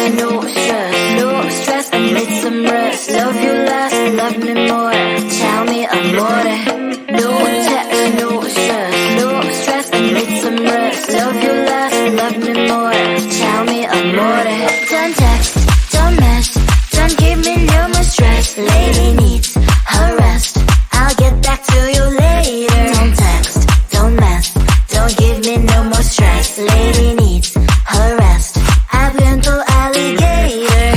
no stress, I need some rest. Love you less, love me more. Tell me amore. No text, no stress, I need some rest. Love you less, love me more. Tell me amore. Don't text, don't mess, don't give me no more stress. Lady needs her rest. I'll get back to you later. Don't text, don't mess, don't give me no more stress. Lady needs her rest. I've been to alligator.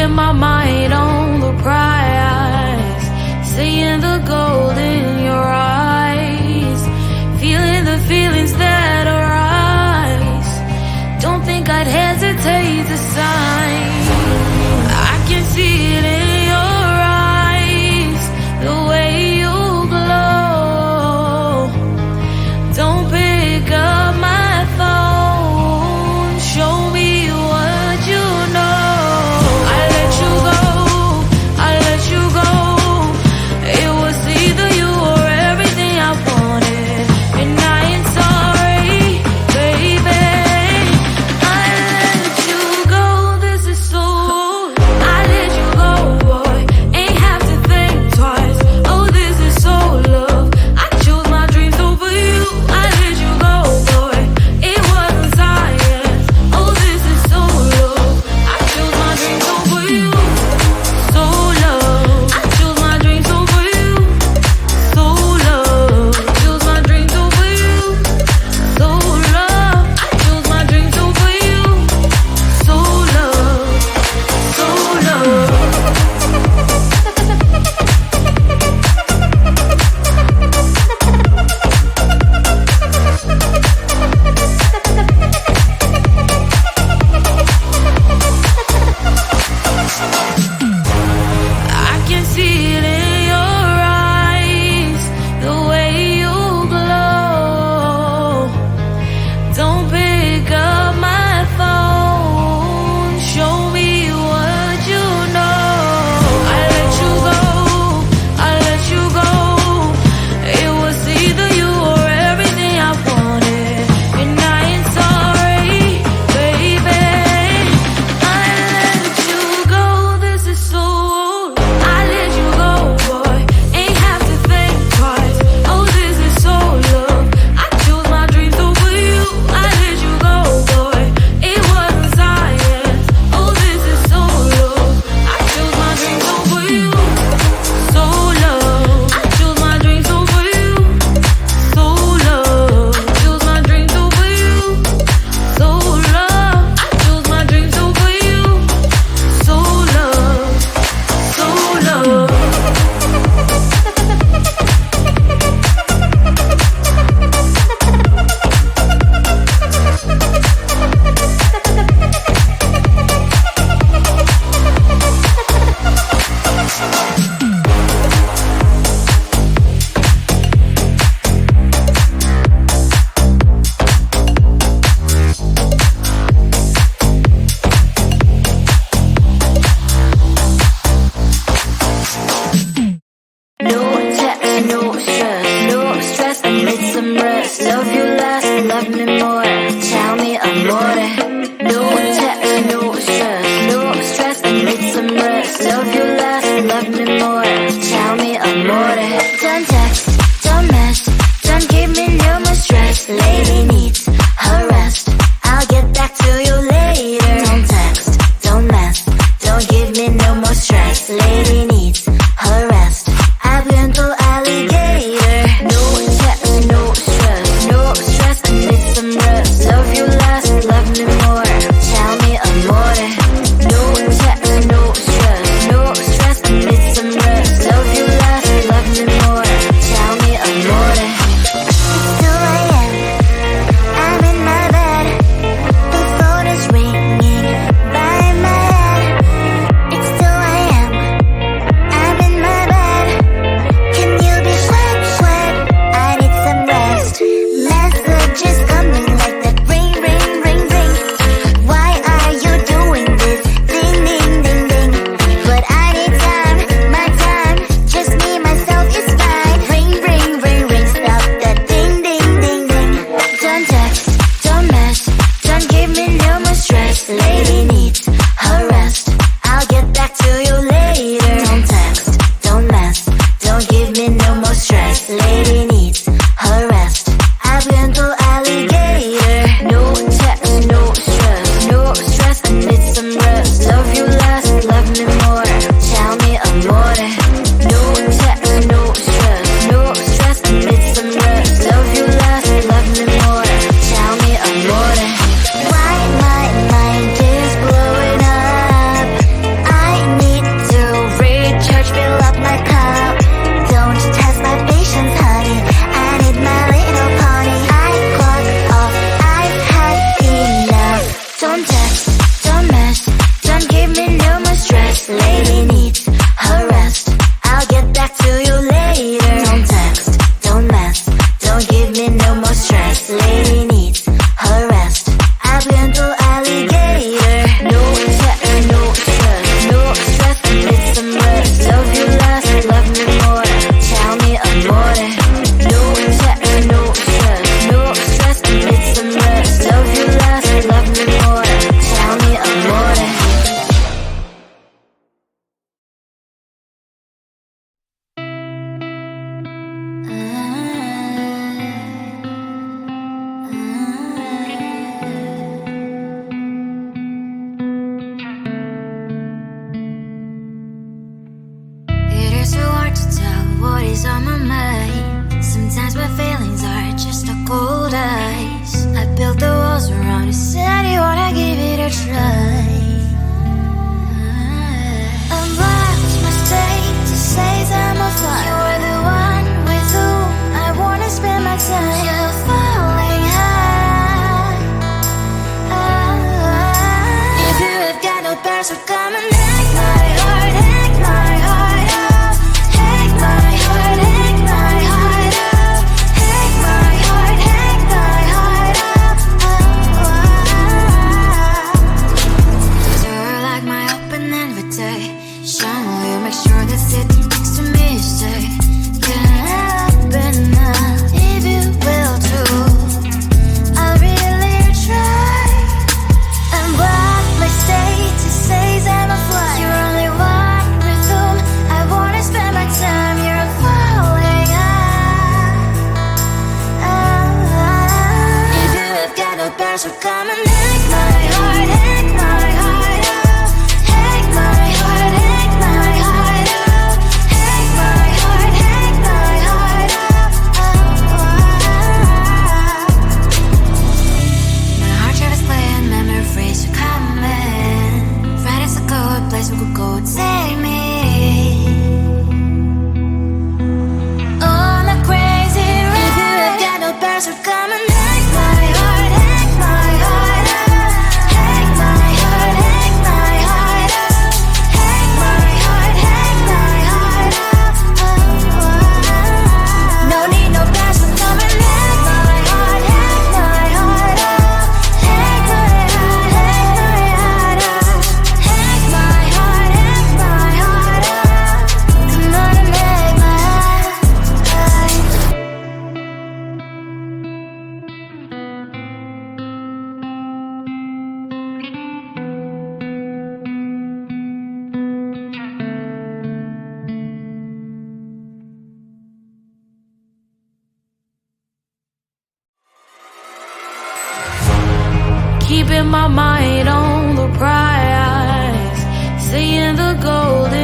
keeping my mind on the prize, seeing the gold in your eyes, feeling the feelings that arise. Don't think I'd hesitate to sign. I can see it in your eyes, the way you glow. Don't pick up my phone, show me what you know. I let you go, I let you go. It was either you or everything I wanted, and I ain't sorry, baby. I let you go, this is so. I let you go, boy, ain't have to think twice. Oh, this is so love. I chose my dreams over you. I let you go, boy, it wasn't science. Oh, this is so love. I chose my dreams over you. So love. I chose my dreams over you. So love. I chose my dreams over you. So love. I chose my dreams over you. So love. So love. I can see it in your eyes, the way you glow. Don't pick up my phone, show me what you know. I let you go, I let you go. It was either you or everything I wanted, and I ain't sorry, baby. I let you go, this is so. I let you go, boy, ain't have to think twice. Oh, this is so love. I chose my dreams over you. I let you go, boy, it wasn't science. Oh, this is so love. I chose my dreams over you. So love. I chose my dreams over you. So love. I chose my dreams over you. So love. I chose my dreams over you. So love. So love. No text, no stress, I need some rest. Love you less, love me more. Tell me amore. No text, no stress, I need some rest. Love you less, love me more. Tell me amore. Don't text, don't mess, don't give me no more stress. Lady needs her rest. I'll get back to you later. Don't text, don't mess, don't give me no more stress. Lady needs her rest. I've been to alligator. No text, no stress, I need some rest. Love you less, love me more. Tell me amore. No text, no stress, I need some rest. Love you less, love me more. Tell me amore. It's 2 a.m. no more stress. Lady needs her rest. I've been through alligator. No text, no stress. No stress, I need some rest. Love you less, love me more. Tell me amore. No text, no stress. No stress, I need some rest. Love you less, love me more. Tell me amore. It is so hard to tell what is on my mind. Sometimes my feelings are just a cold ice. I built the walls around the city, wanna give it a try. I'm lost, mistake to say that I'm a fly. You're the one with whom I wanna spend my time. You're falling high. If you have got no bears, so come and hack my heart, hack my heart up. Hack my heart, hack my heart up. Hack my heart, hack my heart up. Cause you're like my open invitation. Will you make sure that sitting next to me is safe? Can't open up if you will too. I'll really try. And what my state to say that I'm a fly. You're only one with whom I wanna spend my time. You're falling high. If you have got no bears, so come and hack my heart, hack my heart up. Hack my heart, hack my heart up. Hack my heart, hack my heart up. My heart drive is playing, memories are coming. Right is a good place we could go, take me. On a crazy ride. If you have got no bears, so come and hack my heart, hack my heart up. Hack my heart, hack my heart up. Hack my heart, hack my heart up. No need no bears, so come and hack my heart, hack my heart up. Hack my heart, hack my heart up. Hack my heart, hack my heart up. Come on and make my heart. Keeping my mind on the prize, seeing the golden